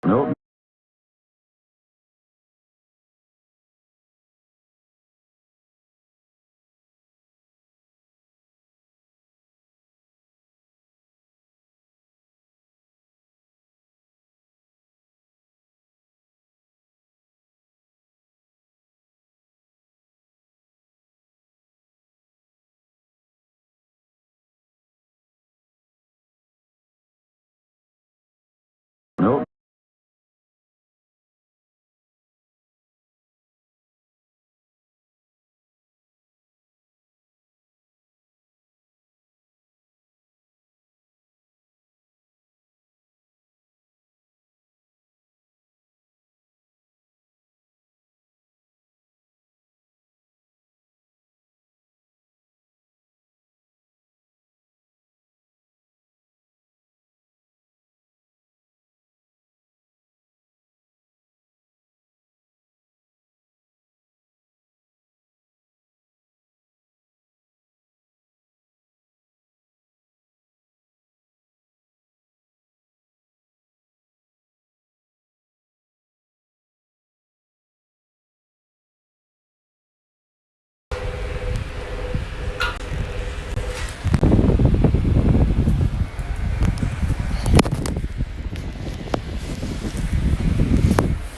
Nope. Nope.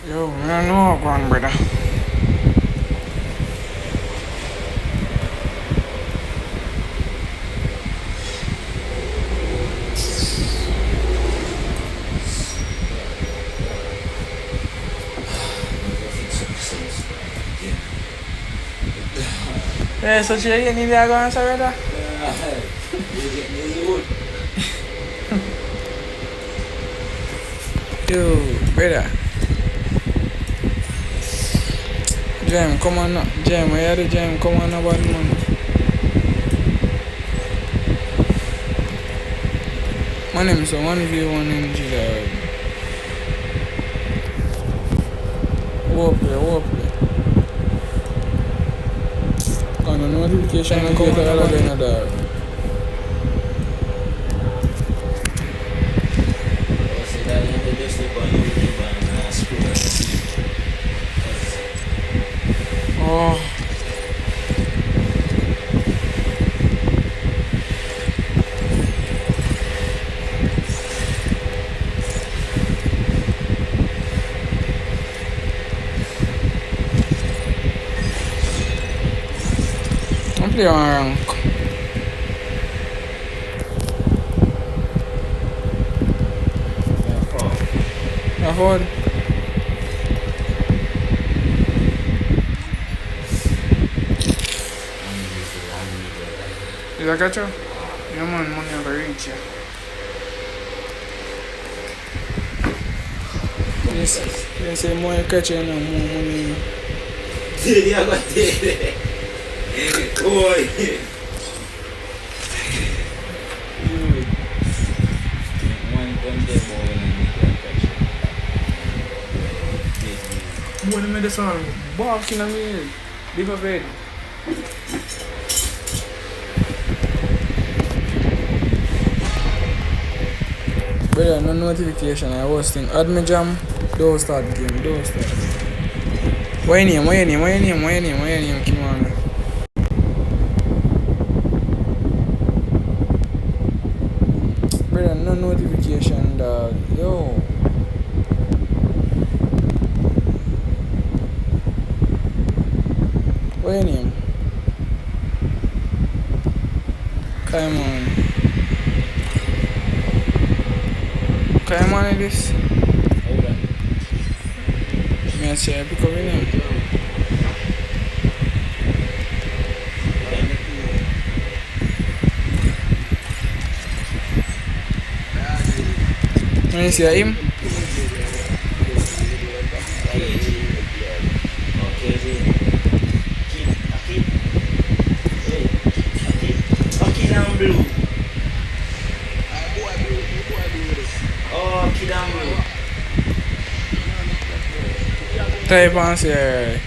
Yo, I know one, brother. Yeah, so you need to go answer, brother? Yo, brother. Jam, come on now. Jam, where are the jam? Come on now, bad man. My name is 1v1 MG. Whoop. On the notification, I get all of another. Oh. I'm playing on rank. Afford. Is that catch you? Yeah, man, money over reach you. You say more you catch you, more money. Did I got it? Boy. Boy, made this one barking at me. Leave a bed. Brother, no notification. I was thinking, add me jam. Don't start game. Don't start. Why your name? Come on. Brother, no notification, dog. Yo. Why your name? Come on. Come on, this. May I say, pick up your name? May I say him? Type and say.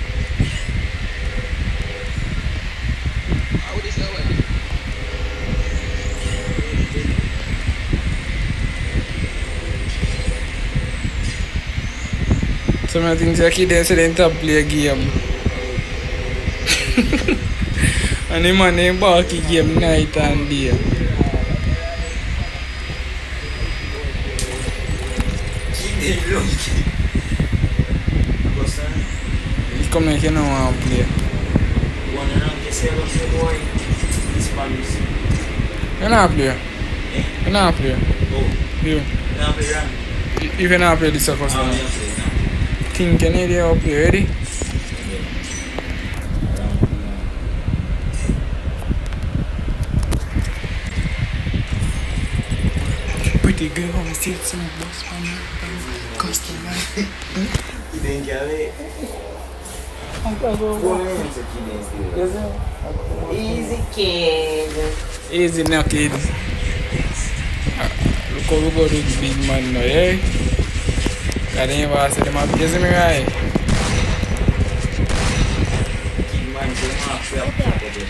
Some of the things I keep them say they top play a game. And the man they back game night and day. He come like you don't want to play. You not play? You not play? You? If you not play this circus now. Think you need to play, ready? Pretty girl, I see some boss man. Customer. You think you're late? Easy kid. Easy now, kid. Look how we go to the big man now, yeah? I didn't even say them up, me right? Kid man, say Mark, we have to get it.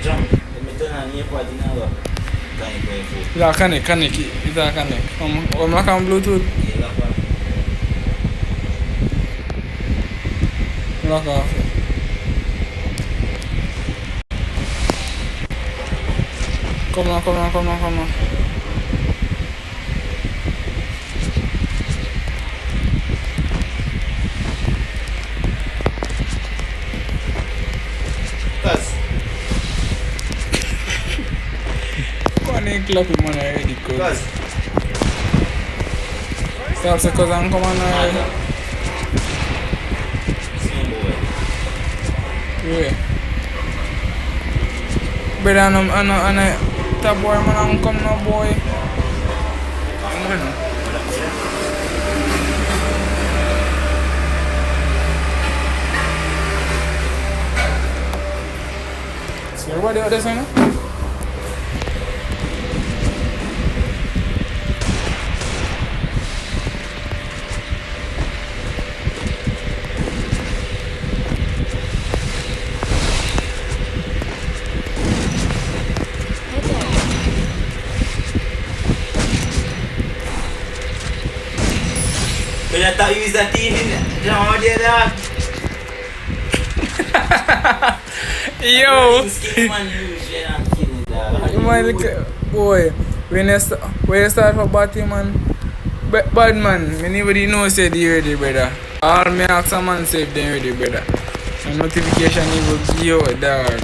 Jump, let me turn on your party now. It's a connect. It's a connect. Come lock on Bluetooth. Yeah, lock on. Lock off. Come on. Cuz. One ain't clapping man already, cuz. Cuz. Stop say cuz I'm coming already. Same boy. Yeah. Better and a top boy man I'm come now boy. Man. See everybody out there saying? But I thought you was a team in drama there, dog. Yo! Skinny man, I'm kidding, dog. You might look boy, when you start for batting man, bad man, anybody know say they ready, brother. All me ask a man say if they ready, brother. A notification you will give you, dog.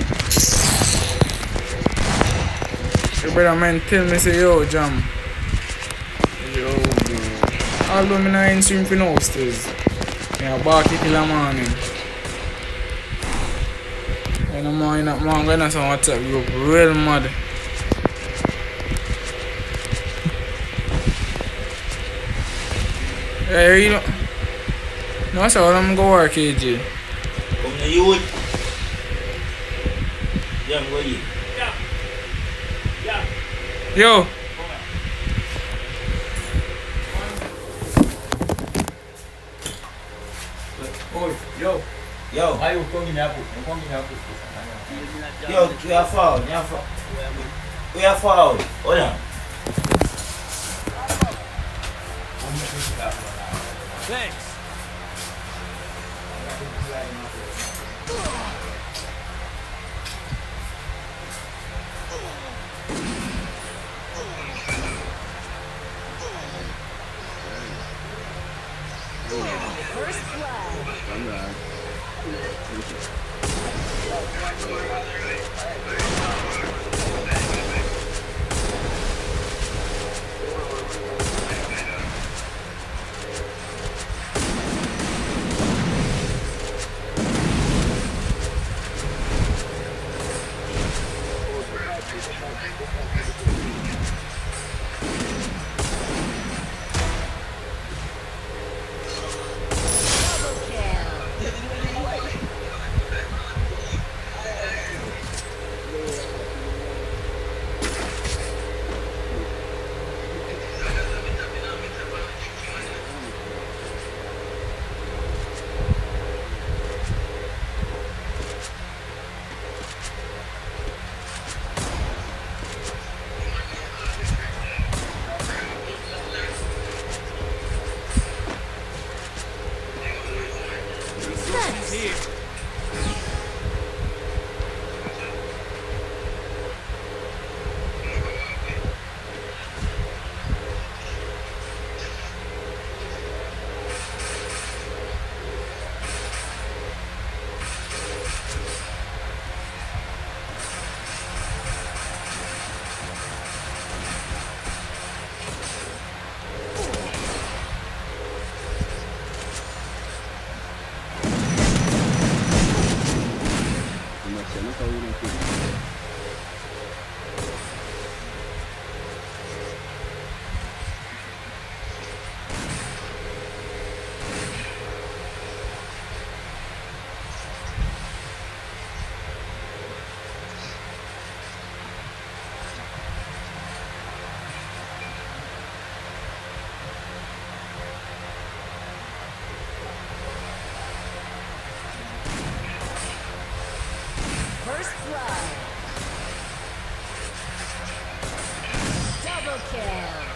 Your brother man tell me say yo jam. Yo bro. Although me not in stream for no stirs. Me a barky till the morning. And I'm going to some WhatsApp group, real mad. Yeah, you know. No, so I'm going to work, AJ. Come to youth. Yeah, I'm going. Yo! Yo. Why you come give me a book? You come give me a book. Yo, we are foul. We are foul. Hold on. Thanks. First blood. Double kill.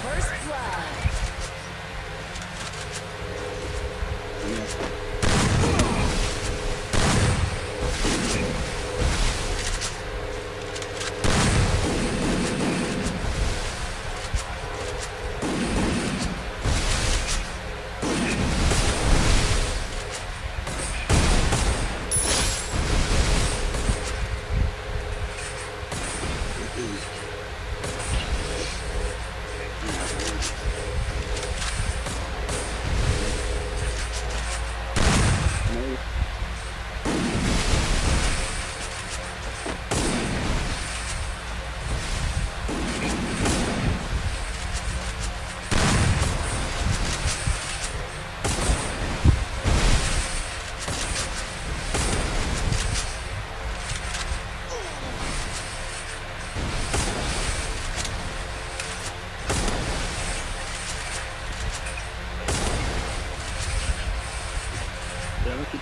First blood. Double kill.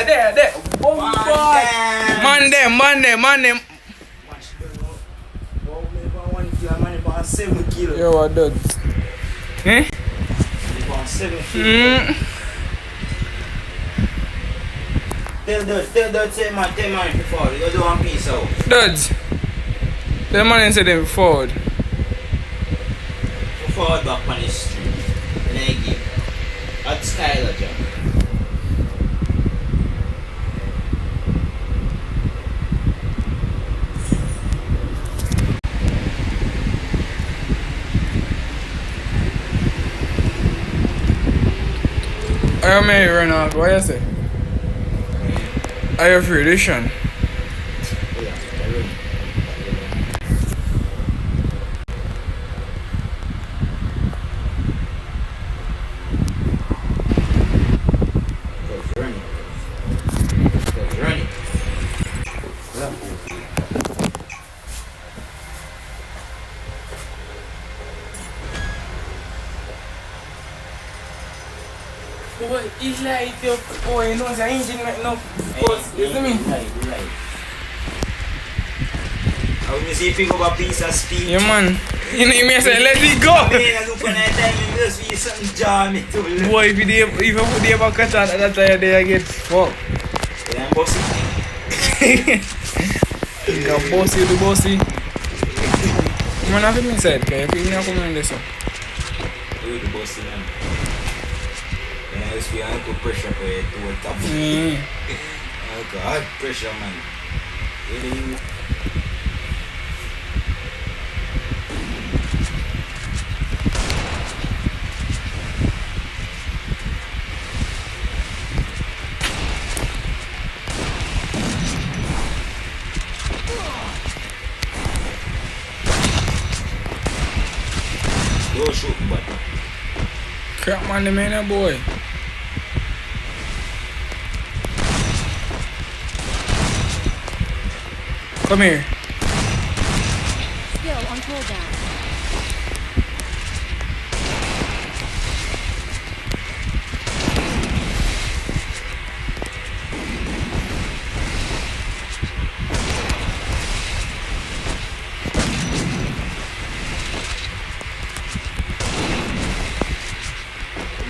There. Boom, boy. Man them. Yo, what dudes? Eh? Tell Dud say man, tell man before you go do one piece out. Dudes. Tell man and say them forward. Forward back on the street. And I give. At Skylar, John. I may run out. What you say? Are you free edition? Yeah. Boy, it's like your boy, you know, it's an engine right now. You see me? Right. How you see pick up a piece of speed? Yeah, man. You know, me say, let it go. I look on that time and just see something jam it too. Boy, if you put the ever catch on that tire, they get fucked. Yeah, I'm bossy. You got bossy, the bossy. Man, have him inside, because if you not come in this one. You the bossy man. Yeah, I just feel I put pressure for it to the top. Oh God, pressure man. Really? Go shoot, but Crap, man, the man, boy. Come here. Skill on cooldown.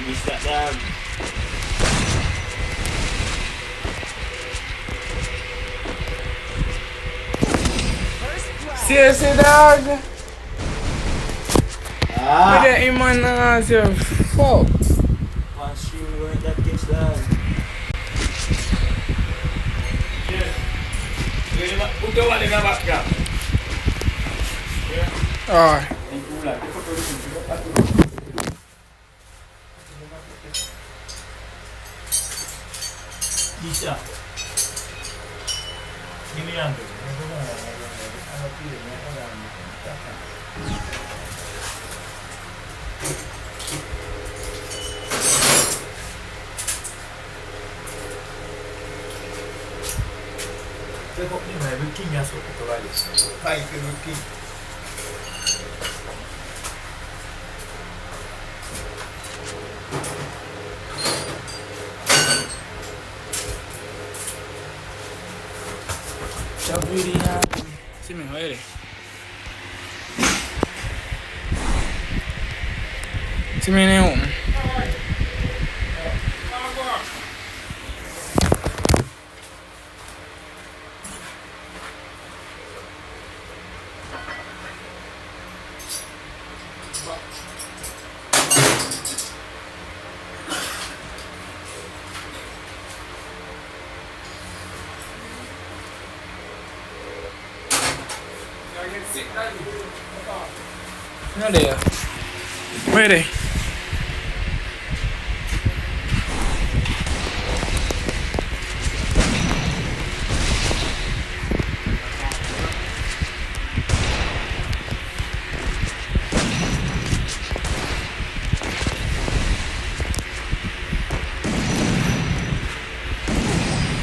miss that dog. Seriously, dog? Ah! Look at him, man, fuck. One stream going that gets down. Put the one in the background. Alright. Bisa. Give me under. Tengok ni mai booking masuk ke balik. Hai ke booking. Chaburia. Simi, where? Simi ni home. No there. Where they?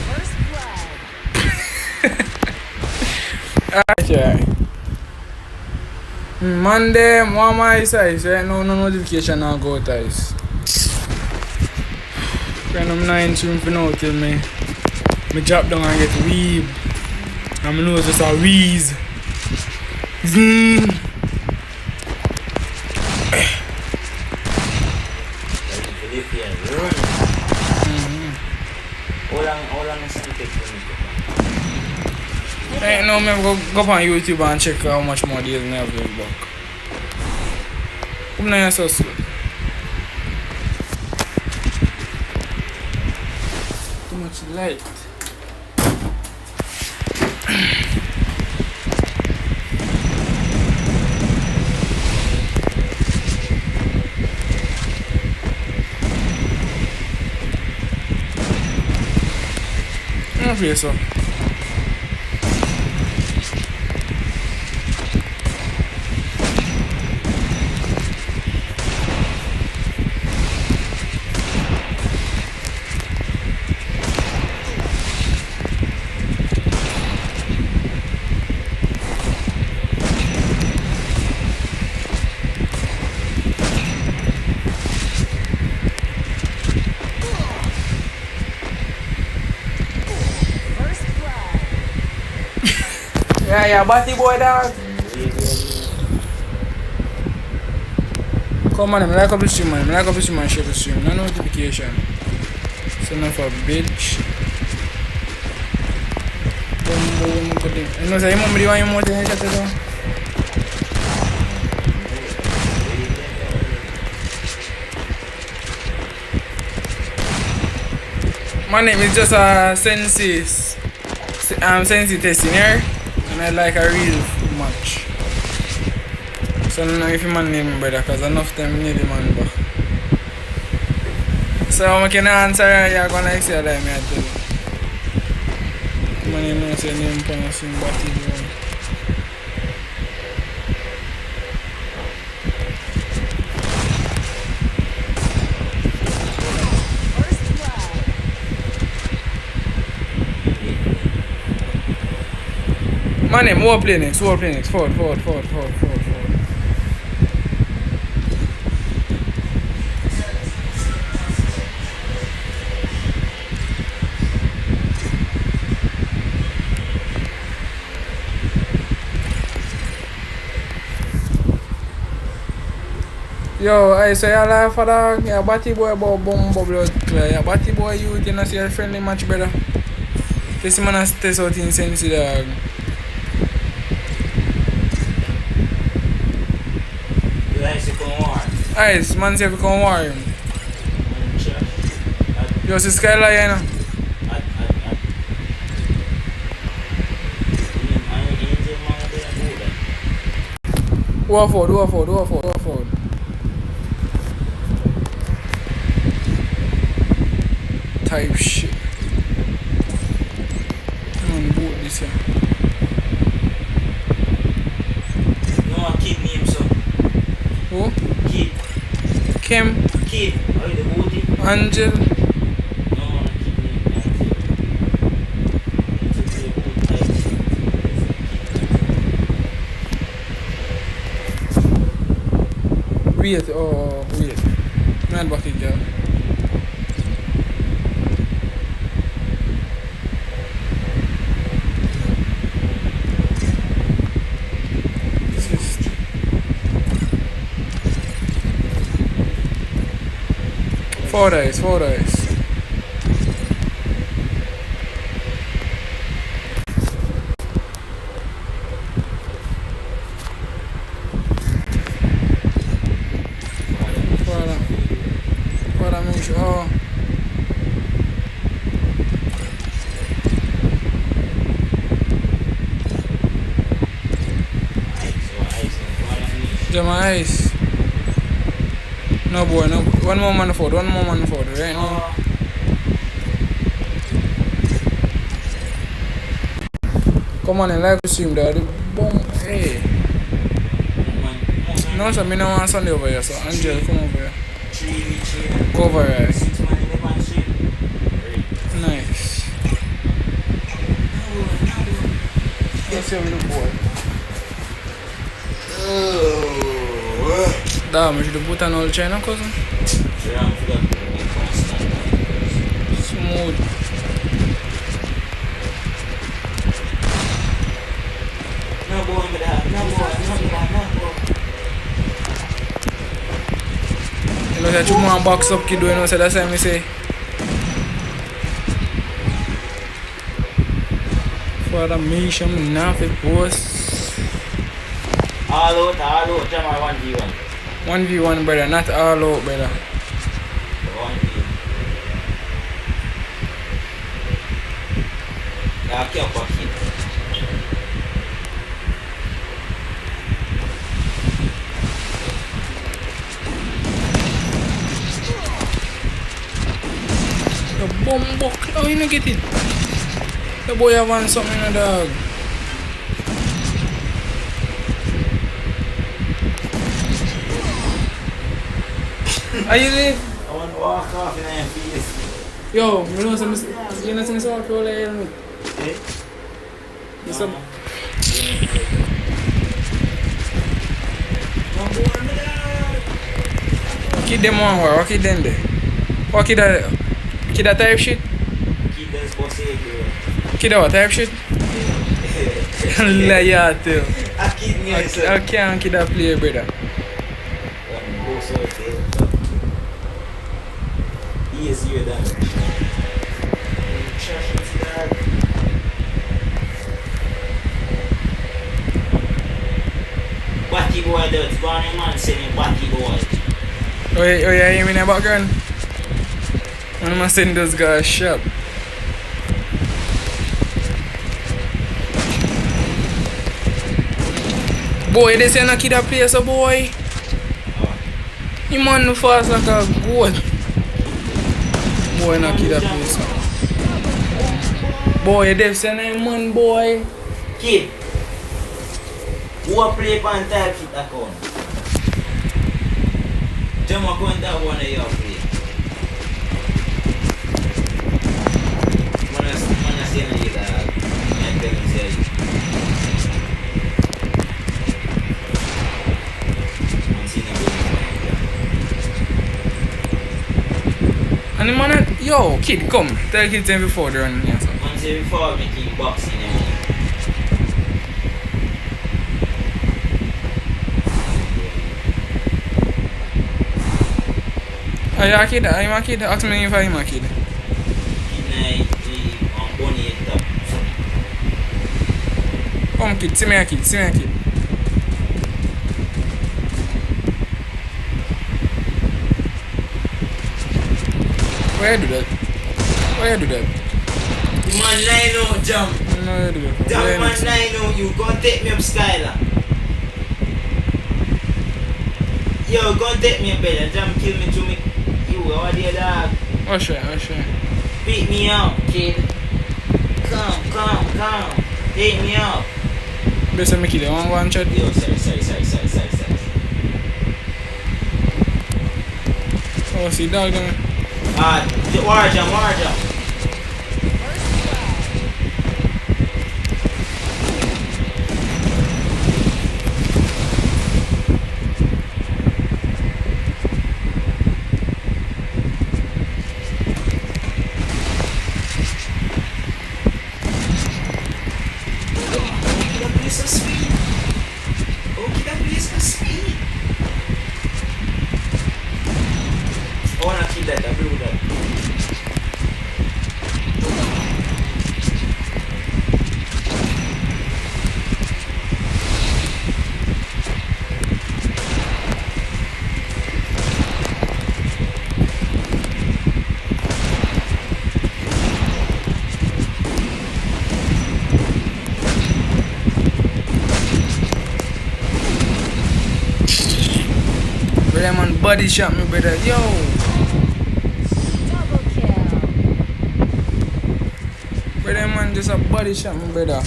First blood. Okay. Monday, my size, right now, no notification now go guys. When I'm 9 stream for now till me drop down and get weeb. And my nose just a wheeze. Zoom. Orang sa ticket ko nito. Right now, I'm going to go on YouTube and check how much more days I have this back. Come on, so slow. Too much light. I'm play so. Yeah, batty boy dog. Come on, I like up the stream, man. I like up the stream and share the stream. No notification. So enough for bitch. You know, say, mom, do you want your motor in chat as My name is just Sensei. Sensei testing here. And I like a real match. So I don't know if you man name me, brother, because enough time need the man back. So I can answer, you're gonna excel like me, I tell you. My name is your name, Panasing Batty. First blood. My name, more play next, forward. Yo, I say I laugh for dog. Yeah, batty boy about bomb blood clear. Yeah, batty boy you can see a friendly match better. This man has test out in sense dog. You guys come on. Ice, man say we come war him. Yo, see Skyline, you know. Go forward. Type shit. Man, boat this here. No, kid name so. Who? Kid. Kim? Kid. How you the booty? Angel? No, kid name Angel. It's a boot type. Wait. Man back it, girl. Four eyes. Para mim, oh. Jama ice. No boy, no. One more man forward, right now. Come on and like to stream there. Boom, hey. No, so I don't want Sunday over here, so Angel, come over here. Cover here. Nice. Let's see the boy. Da, mă, și de putea în all China, cosa? Smooth. You know, you want box up, kid, you know, so that's what I say. For the mission, nothing post. All out, Jama 1v1. 1v1, brother, not all out, brother. 1v1. Yeah, kill Bucky. The bomb buck, how you not get it? The boy have on something in the dog. Are you there? I want to walk off in your face. Yo, you know some walk over there. Eh? You some kid them on war, what kid them there? What kid that type shit? Kid that's supposed to say, girl. Kid that what type shit? Liar too. A kid me I said. I can't kid a player, brother. Go so there. Yes, you're done. Trash into that. Wacky boy, that's gone man saying wacky boy. Oh, you hear me in the background? One of my send those guys shop. Boy, they say no kid a play so boy. You man fast like a goat. Boy, no kid a play so. Boy, they say no man boy. Kid, who a play pan type shit account? Jam account that one of you play. Man, I say no you that. I tell you say. Man, see no And the man, yo, kid, come. Tell kids them before they run here. So. man say before making boxing and Are you a kid? Are you a kid? Ask me if I'm a kid. kid na on bunny head top. Come kid, see me a kid, see me a kid. Why you do that? Why you do that? The man line out jam. No, you do that. Why Jam you man do that? line out you. Go and take me up Skylar. Yo, go and take me up bed. Jam kill me to me. You, how are you dog? Oh sure, oh sure. Beat me up, kid. Come. Take me up. Best of me kid, one chat. Yo, sorry. Oh, see dog them. War jam. That place so sweet. Okay, that place so sweet. I wanna kill that, I blew that. Brother man body shot me brother. Yo. Double kill. Brother man just a body shot me brother.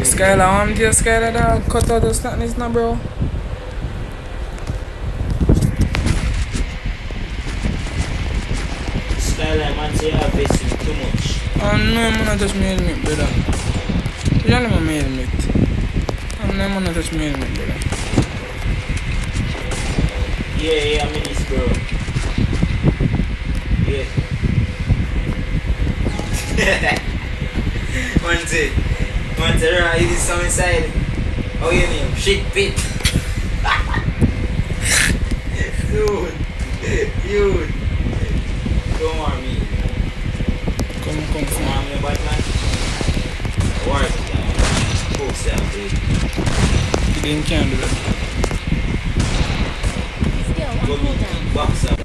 Skylar, I'm here Skylar dog. Cut out the slackness now bro. Skyline man say I'm facing too much. Oh no, I'm not touch me helmet brother. You don't know my helmet. I'm not touch me helmet brother. Yeah, I'm in this bro. Yeah. One day, right, it is some inside. Oh, you name? Shit pit. Dude. Come on, me. Come Come on, me, Batman. Work, go self, baby. You didn't can't do that. Skill on Go meet cooldown. me, box up.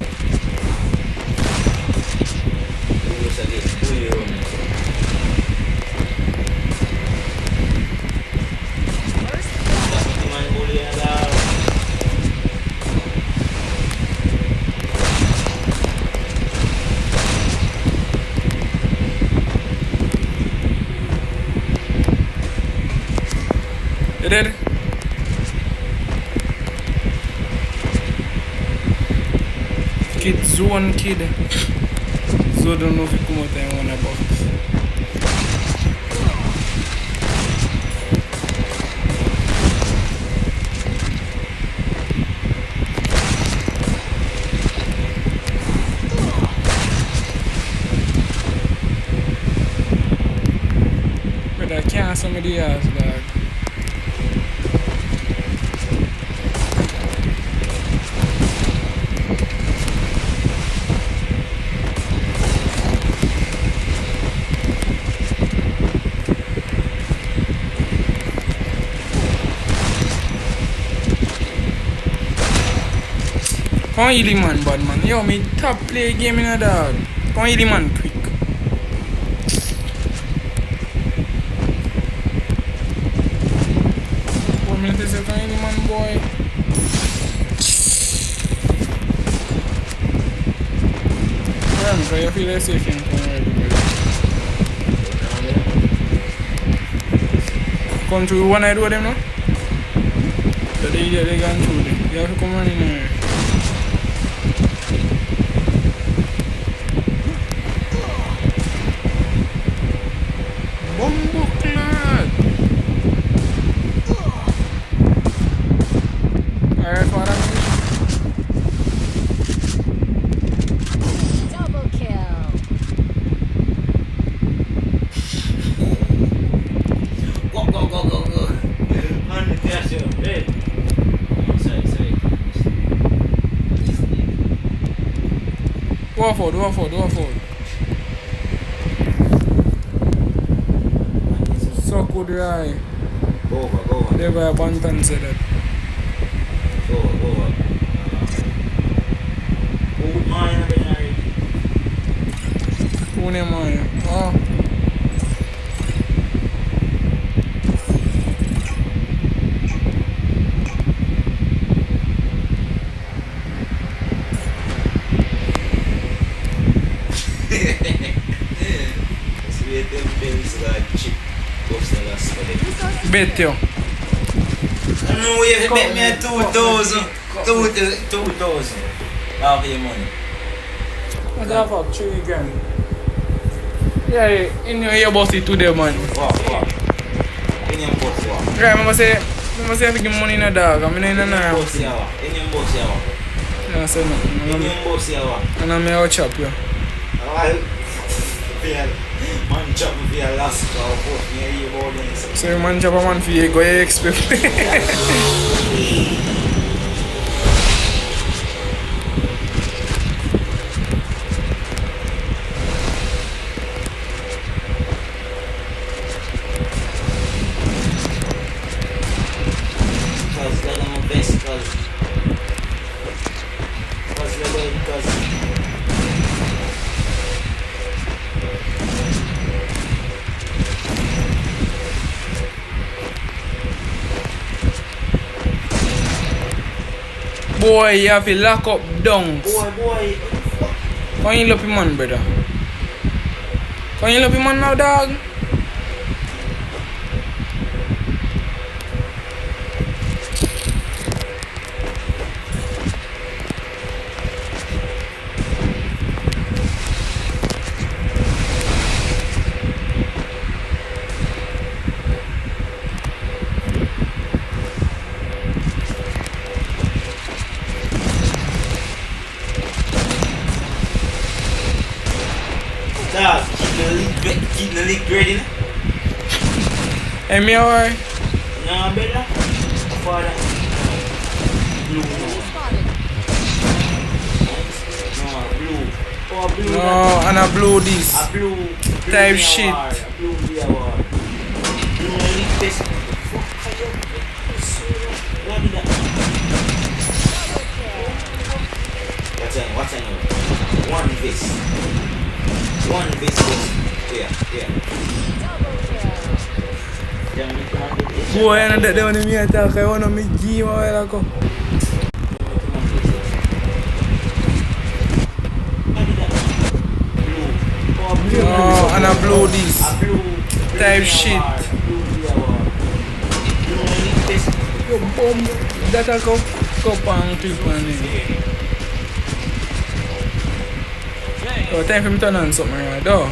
Go again, pull your own. First Stop it, man, bully and all. You dead? Kid zone kid. So don't know if you come out and wanna box. But I can't some of the ass, dog. Come on, heal the man, bad man. Yo, me top play game in a dog. Come on, heal the man quick. One minute is it, come heal the man, boy. Yeah, because you feel like safe in come already. Come through one I do them now? So they gone through them. You have to come on in here. Double kill. Go. On the cash up, hey. Sorry. Go forward. So good, right? Go over. They were Bantan said that. Go over. Old mine have been married. Who name I? Oh. See them bills like chip. Bet you. I know you have to bet me a 2,000. 2,000. Half your money. What the fuck? 3 grand. Yeah, in your bossy today, man. What? In your boss, what? Right, I say I give money in a dog. I mean, in a In your boss, yeah. In your boss, yeah. I say nothing. In your boss, yeah. And I'm out chop you. Man chop me for your last call, but me hear about this. So man chop a man for you, go you expect. Boy, you have to lock up dunks. Boy. Come you love your man, brother. Come you love your man now, dog. Dog, keep the leak ready. Hey, me alright? No, better. Father. Blue. Spotted. No, blue. Oh, blue. No, and I blow this. A blue. Type shit. A blue beer war. Blue leak this. Fuck, are you? What did that? What's in it? One this. One business. Yeah. Double kill. Boy, I know that they want me attack. I want to make game a while ago. No, and I blow this. Type shit. Yo, bomb. That I go and clip on it. So time for me to turn on something right though.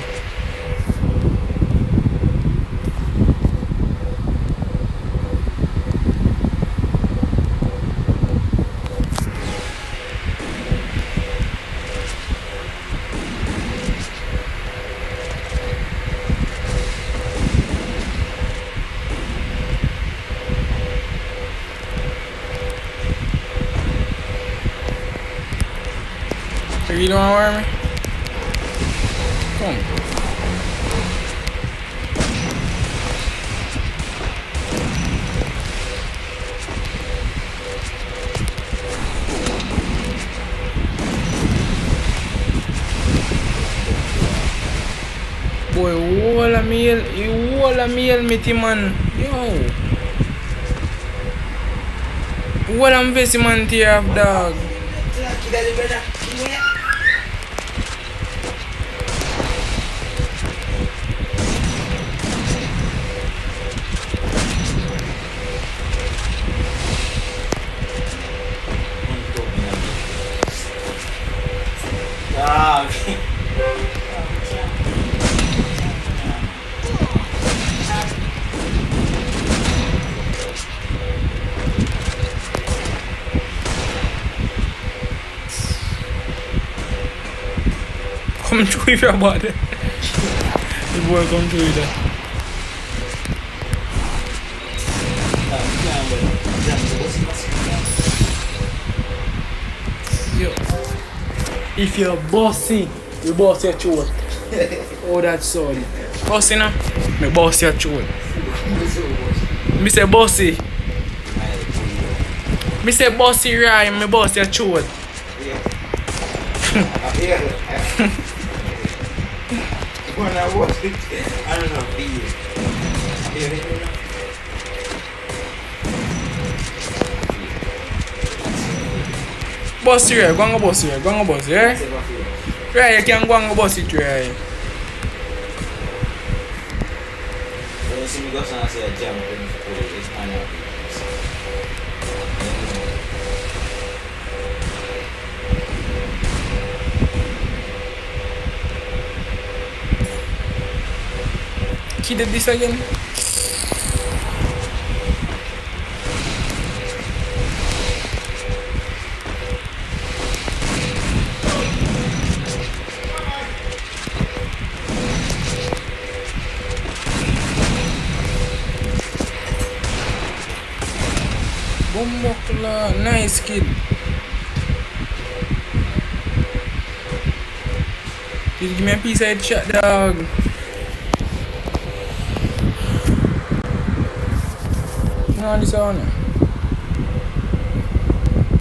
You really want to wear me? Come. Boy, wall a meal, meaty man. Yo. Wall am face man tear up, dog. Ah, okay. Come through if you're about it. The boy come through with that. Yo. If you're bossy, you boss your throat. Oh, that's sorry. Bossy now? Me boss your throat. Me say bossy. Me say bossy rhyme, me boss your throat. When I watch it, I don't know, Bossy right, go and go bossy right, go and go bossy, right? Right, you can go and go bossy right. So you see me go and say a jam, it's kind of He did this again. Bombokla, nice kid. Give me a piece of headshot, dog. No, this one.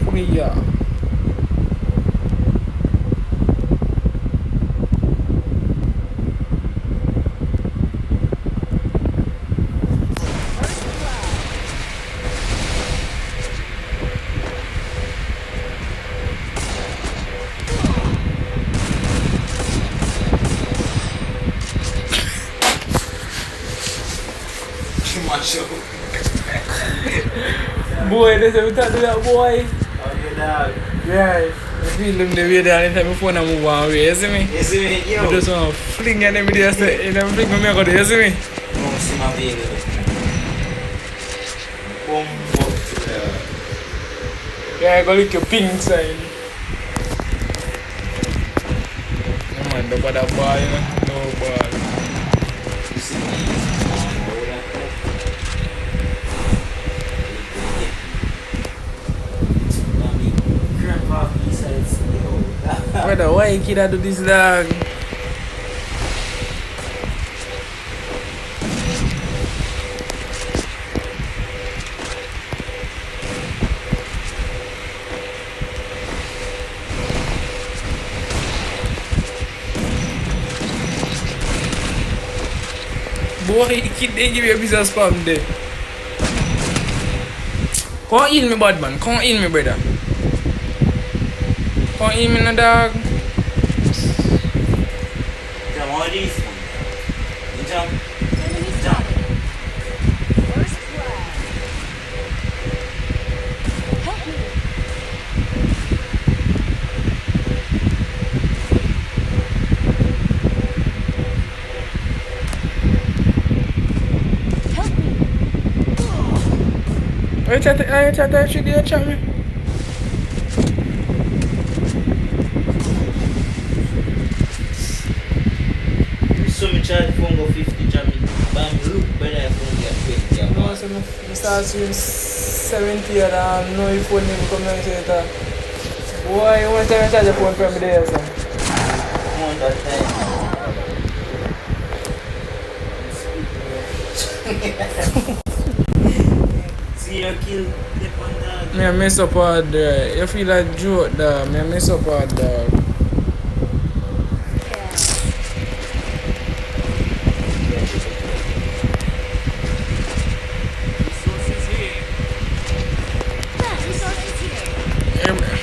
Korea. Boy, that's every time that boy. Oh, you dog. Yeah, I feel them the way that anytime my phone I move one way, you see me? You see me? Yo. I just want to fling and every day I say, and I'm fling me out there, you see me? Don't see my baby. Boom, boom. Yeah, I go look your pink sign. No man, the bad ball, you know? No ball. You see me? Brother, why you kid do this, dog? Boy, kid, they give you a piece of spam there. Come in me, bad man. Come in me, brother. Come in me, no dog. Jump all these. You jump. Enemy spotted. First blood. Help me. Help me. Are you trying to shoot the chat me? So me charge phone go 50 jamming. But I'm look better phone get 20. No, so I start seeing 70 and I know if one name come and say that Why you want to charge the phone from me there, son? More that time. See your kill tip on that. Me I mess up hard there. You feel like joke dog. Me I mess up hard dog. Resources here.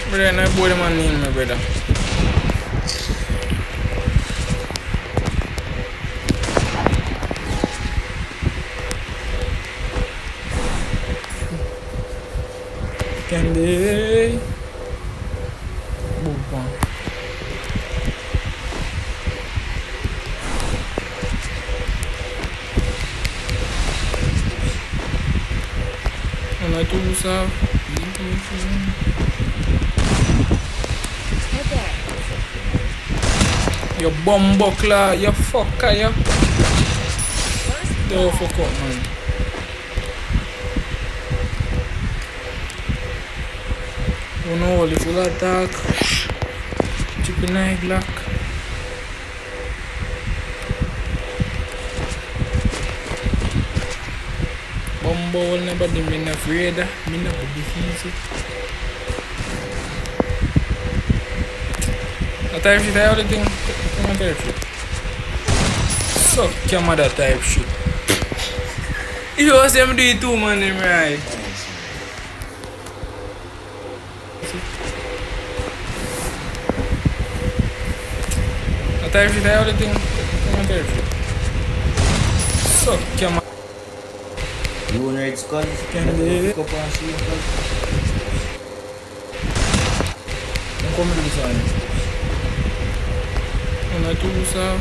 Brother, I boy man name me brother. Candy. Bukan. Mana tu usah? Head there. You bumbler, you fucker, you. First Don't blood. fuck up, man. You know, little attack. Chicken eye black. Bumble never do me not afraid. Me not defeat. A type shit, I have the thing. Come on, type shit. Suck your mother type shit. You was them do it too, man, them right. A type shit, I have the thing. Come on, type shit. Suck your mother. You want red skull? Candy. Cup and sleep. Don't come to this one. Una tu usah.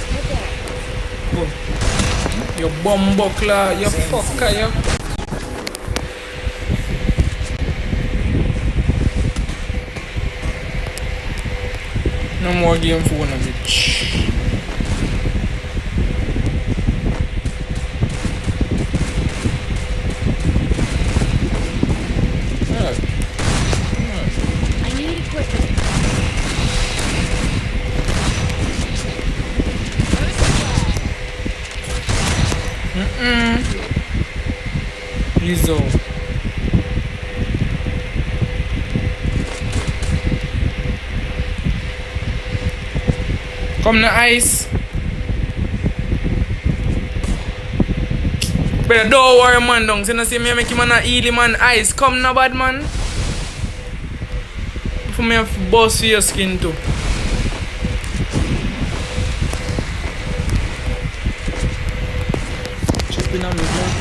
Head there. Boom. You bumbler, you fucker, you. No more game phone, bitch. Alright. I need equipment. First blood. Rizzo. Come na ice. Better don't worry man down. See no see me make him an eat man ice. Come na bad man. For me have bust your skin too. Chipping on me blood.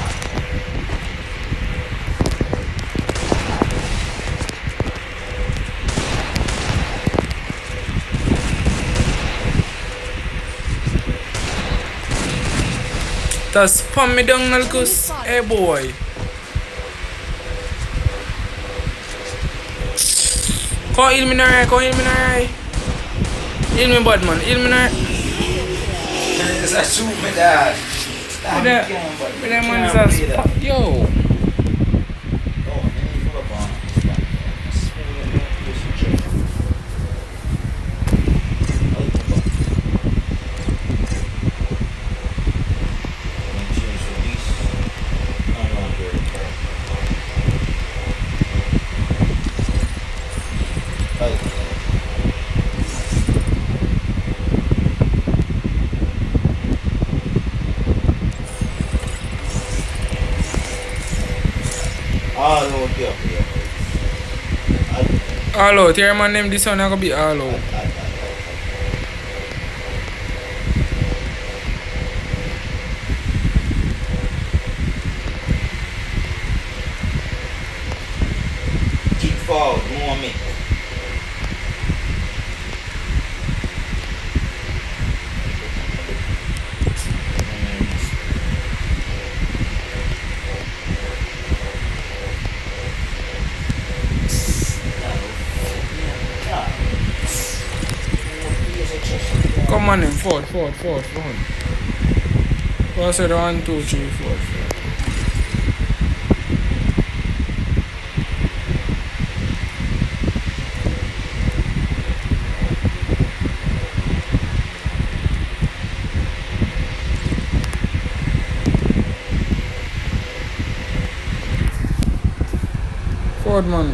Tas spam me down Nalkus. Hey boy. Come heal me now, come heal me now. Heal me bad man, heal me now. It's a shoot me dad. With that man is a spam. Yo. All out, your man name this one I gonna be all out. Keep forward, more me. Come on in, forward. What's it? 1, 2, 3, 4. What man?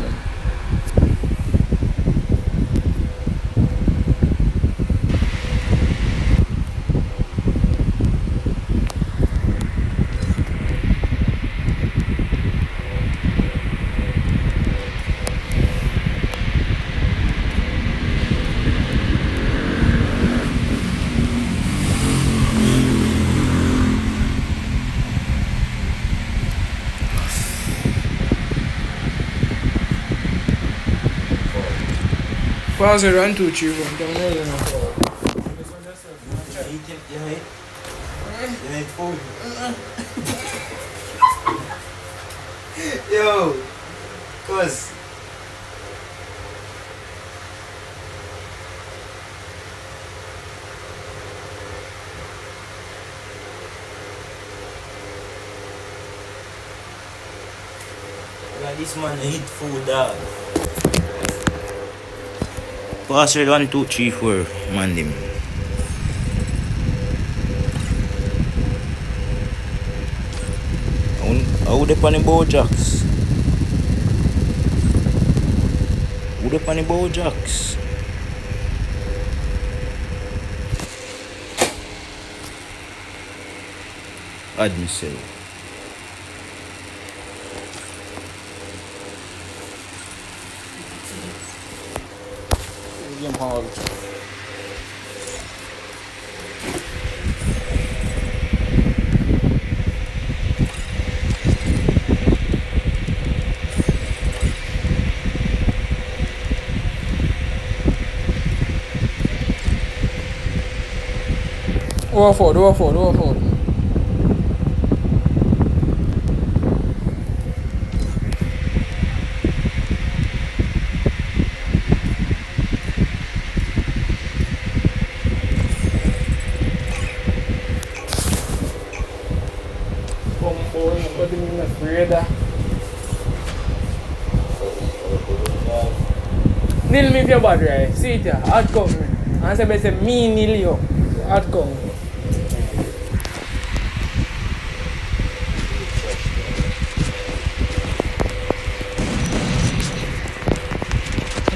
Pause it, 1, 2, 3, 4. Don't know you know. You need food. Yo, cuz. Like this man eat food, dog. Password 1, 2, 3, 4, man them. How they pan the Bojacks? Who they pan the Bojacks? Add myself. Game hard. Overford. Nil me if you're bad, right? See it here, hard come. And say me nil you. Hard come.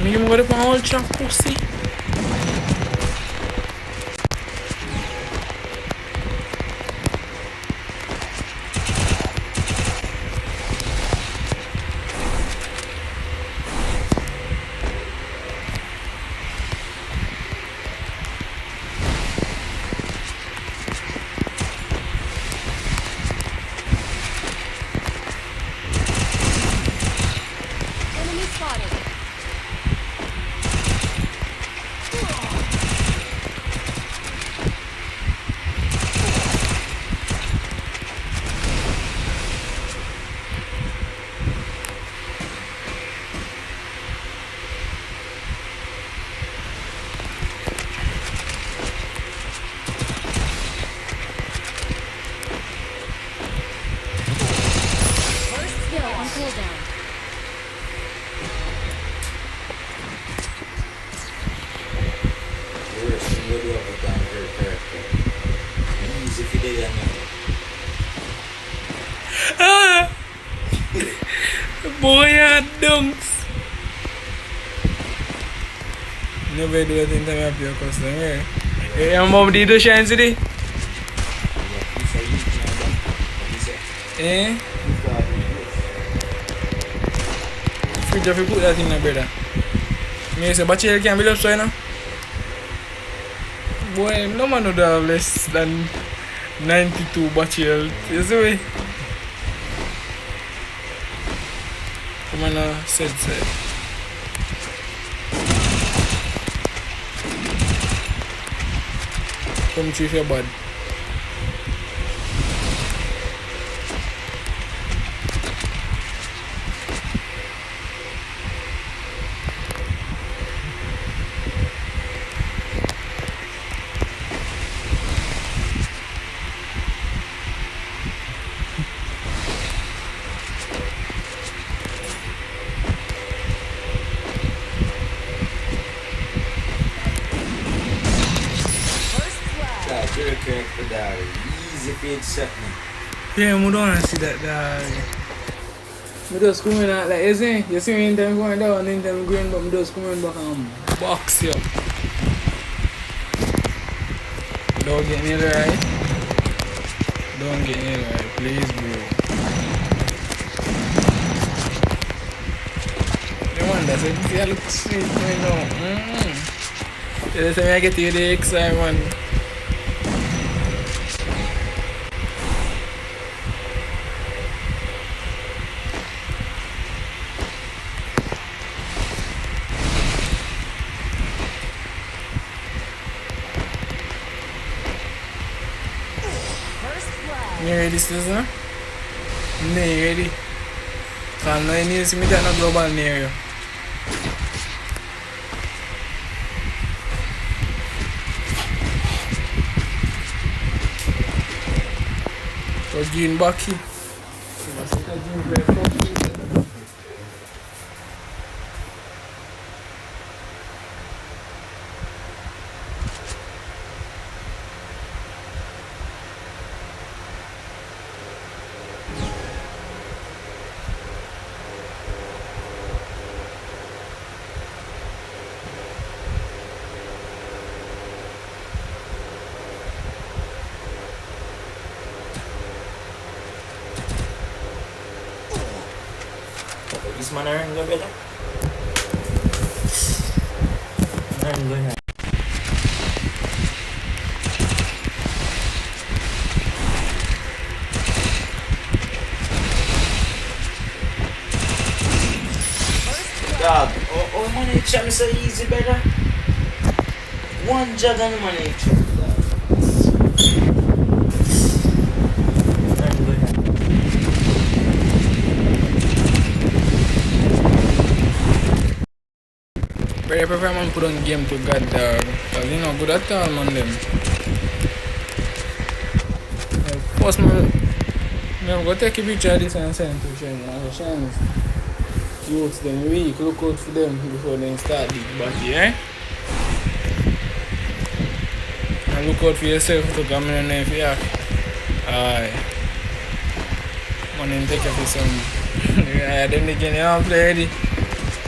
Me give me go to my old chap pussy. Enemy spotted. First skill on cooldown. Easy if you did that now. Ah! Boy, dunks. Never do that in time of your customer. Hey, I'm about to do shine today. Eh? Fridge if you put that in there, brother. Me say, but you can't build up so, you know? Boy, no man would have less than 92 bachelor. You see me? Come on, said. Come chief your bad. You're correct for that. Easy if you accept me. Yeah, I don't want to see that dog. I just come in like you see me in time going down, in time going but I just come in back and box you. Don't get me right. Don't get me right, please bro. No wonder, so this here looks sweet right now. Tell us I get you the excitement. Man. First blood. You ready, Susan? No, you ready? Because now you need to see me that no global near you. So green backy. This man are go better. I'm going to. Dog, oh money chop so easy better. One jug and money chop. But I prefer man put on game to God dog. Cause you know good at all man them. First man, I'm gonna take a picture of this and send it to Shane. Shane, youths them weak, look out for them before they start big body, eh? And look out for yourself to come in if you have. Aye. Man, take it for some. Yeah, them they can play ready.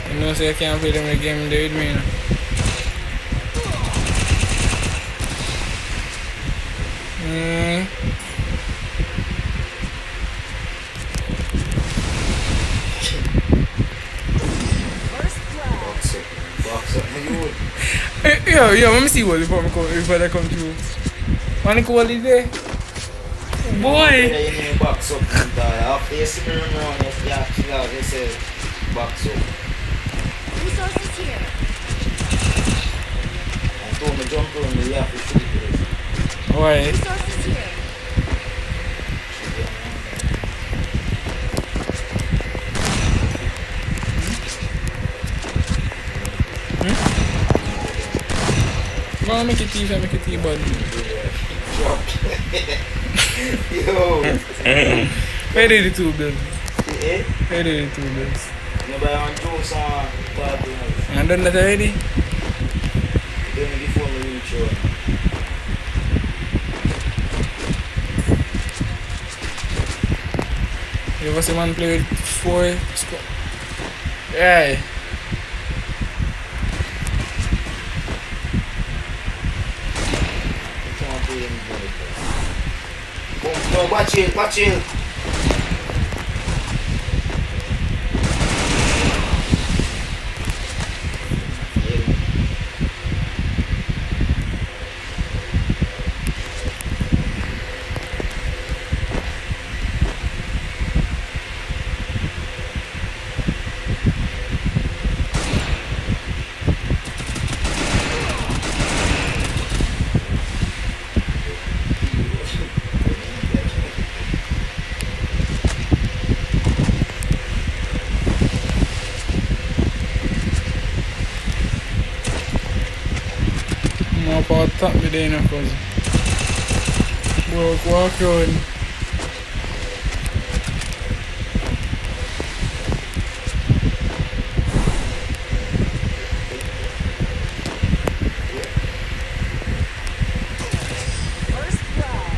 You know, so I can't play them the game there with me. You know? First blood. Box up, Yo, let me see what before they come through. Wanna call it there? Boy! you need to box up. After you see me run around, you have to chill out. They say box up. Resources here. I told me jump on me, you have to shoot it. Why? Resources here. Go on, make it tea, buddy. Yo! Where did the two bills? Eh? Where did the two bills? Nobody want to do some party. And done that already? Then before we reach out. You ever see man play with 4 squad? Yeah. No, watch it. No power tap me there now, cause walk on. First blood.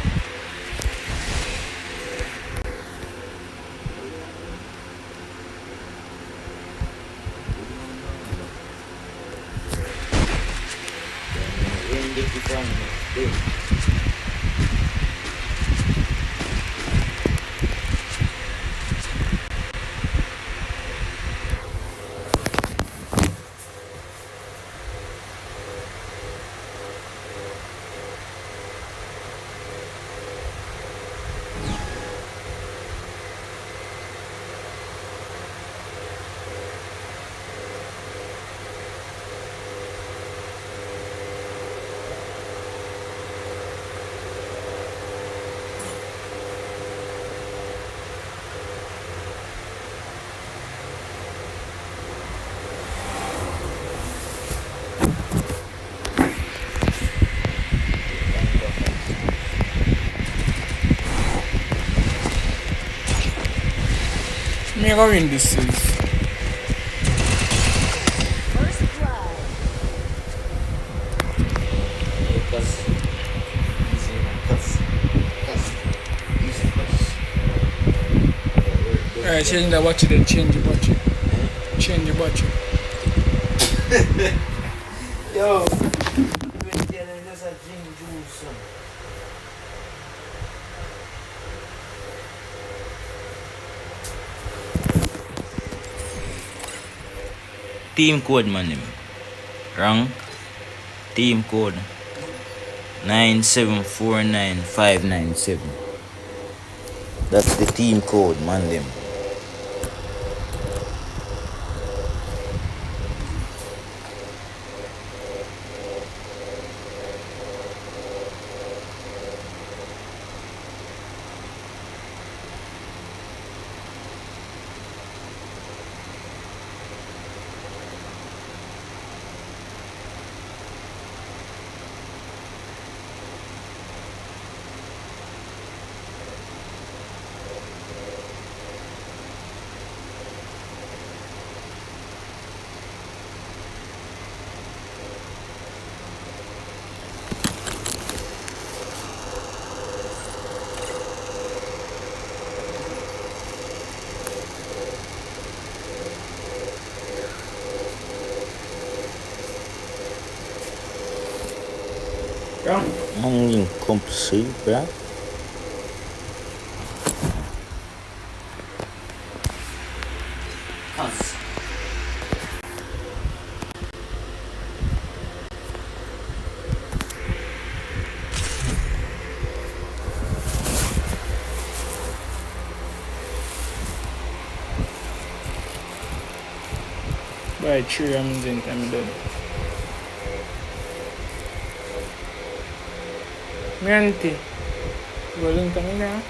Me gonna win this series. First blood. Because easy, because easy, because. Alright, change the watch then, change the watch. Change the watch. Yo, you been telling us a drink juice, son. Team code, man. Rank. Team code 9749597. That's the team code, man. Them. Mangling compulsive, bro. By 3 I'm done. Mianti. Golong kami na.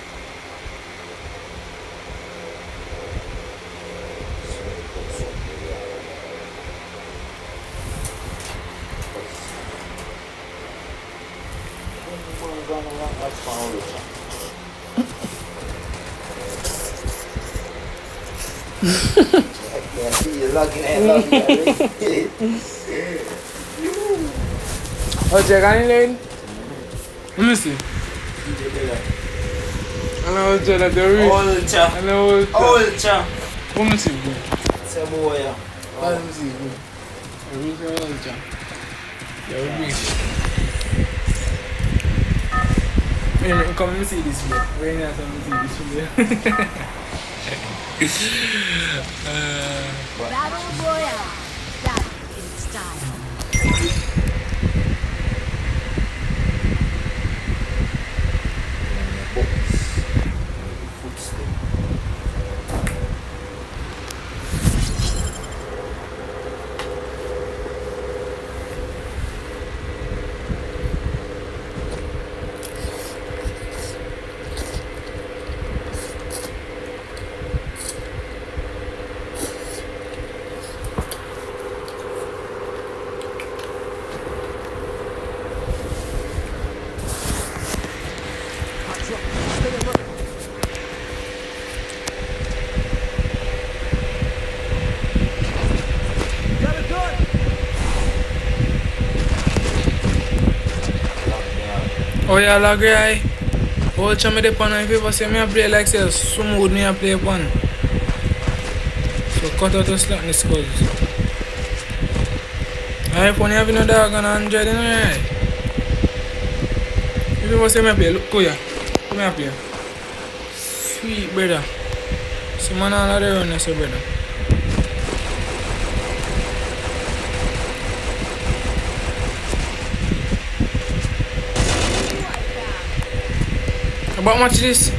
Oh, jangan lain. Mesti. Ana ultra da dori. Ultra. Ana ultra. Como se viu? Cebola. Como se viu? Eu vi ultra. Eu vi. Come and see this video. Very nice to see this video. Battle Royale. Battle in style. Oh yeah, lag guy. Hold chum me the pan and if you say me a play like say smooth me a play pan. So cut out the slackness cause iPhone having no dog on Android in right. If you say me a play, look here. Come here play. Sweet brother. So man all of the run so brother. About much this?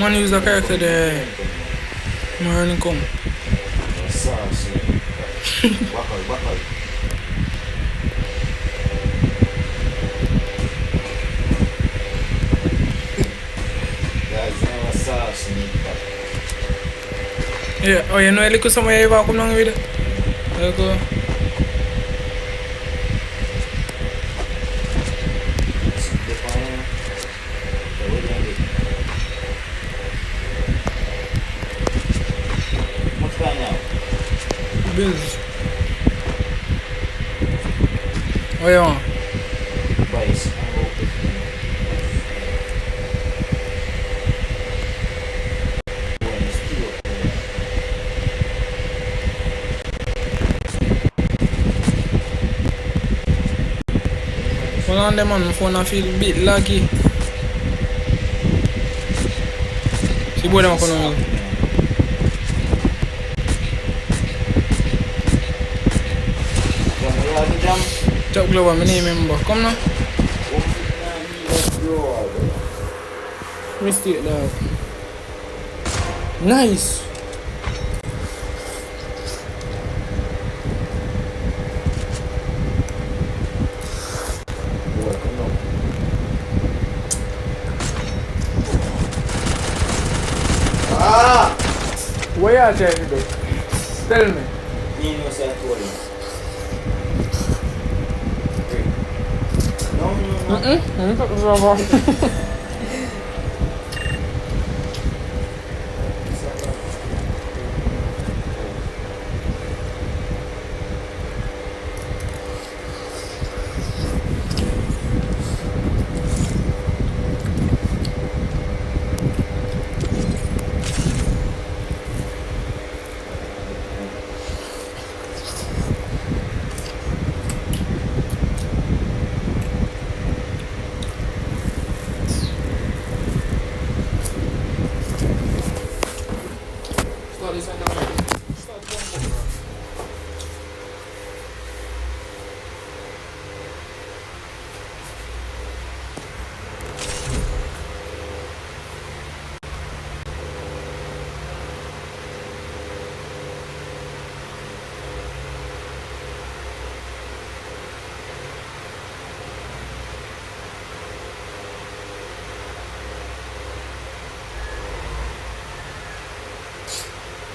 Man use a character there. Morning come. Sauce. Walk out. Guys, now a sauce in it. Yeah, oh you know like somewhere you come down with it? There you go. What's that now? Bills. What you want? Price. Hold on them on my phone, I feel a bit laggy. See boy them come on. Top Global, my name remember. Come now. Mistake dog. Nice. What you are trying to do? Tell me. Me no say I told him. No.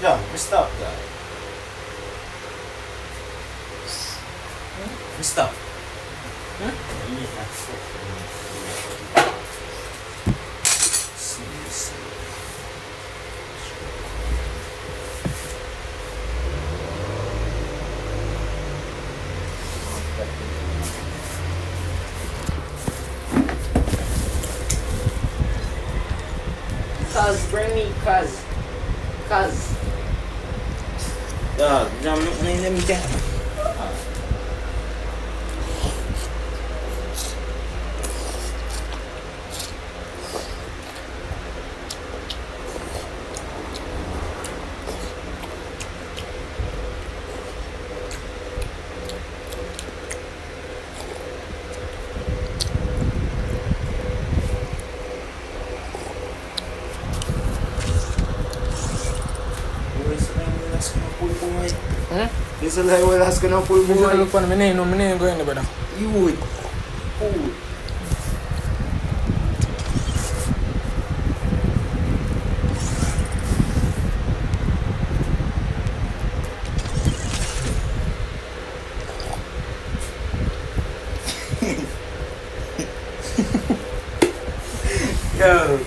Yeah, we stop that. We stop. Cuz, bring me cuz. Cuz. Jam, let me get. This is like what that's gonna pull You should boy. look for my name, no, my name going there, brother. You would. Food. Yo.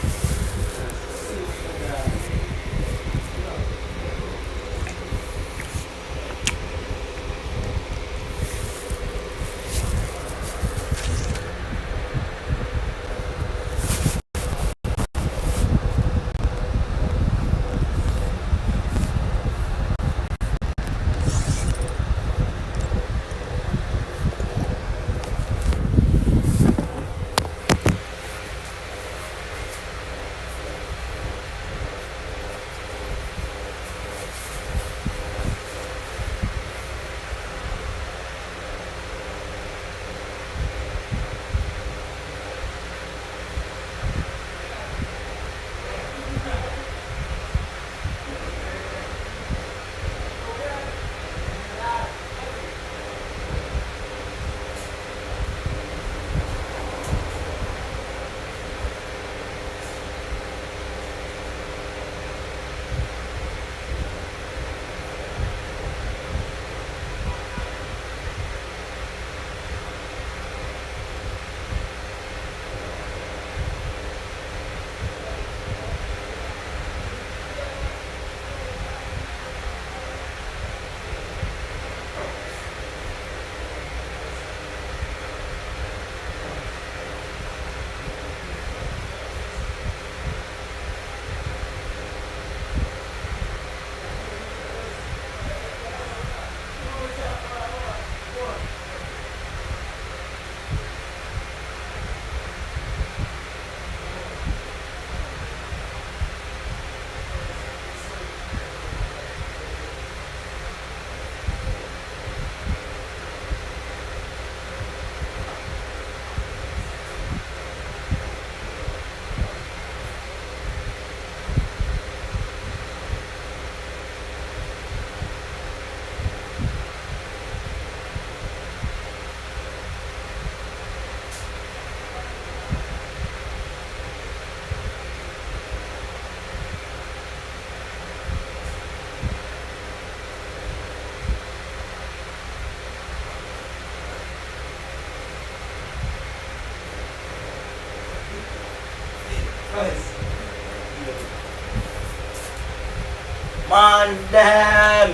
Man, damn!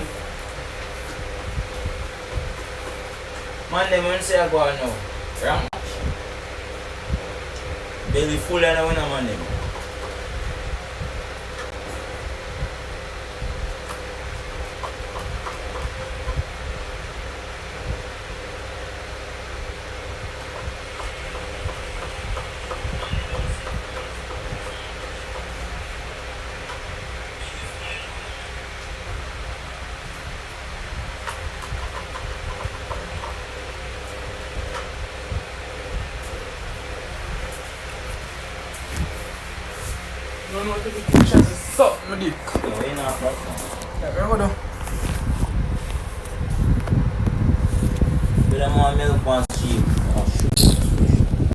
Man, them when say I go on now. Wrong. Belly full and I win a man them. No notifications is something, my dick. No, you not back now. Yeah, go down. But I'm on milk once.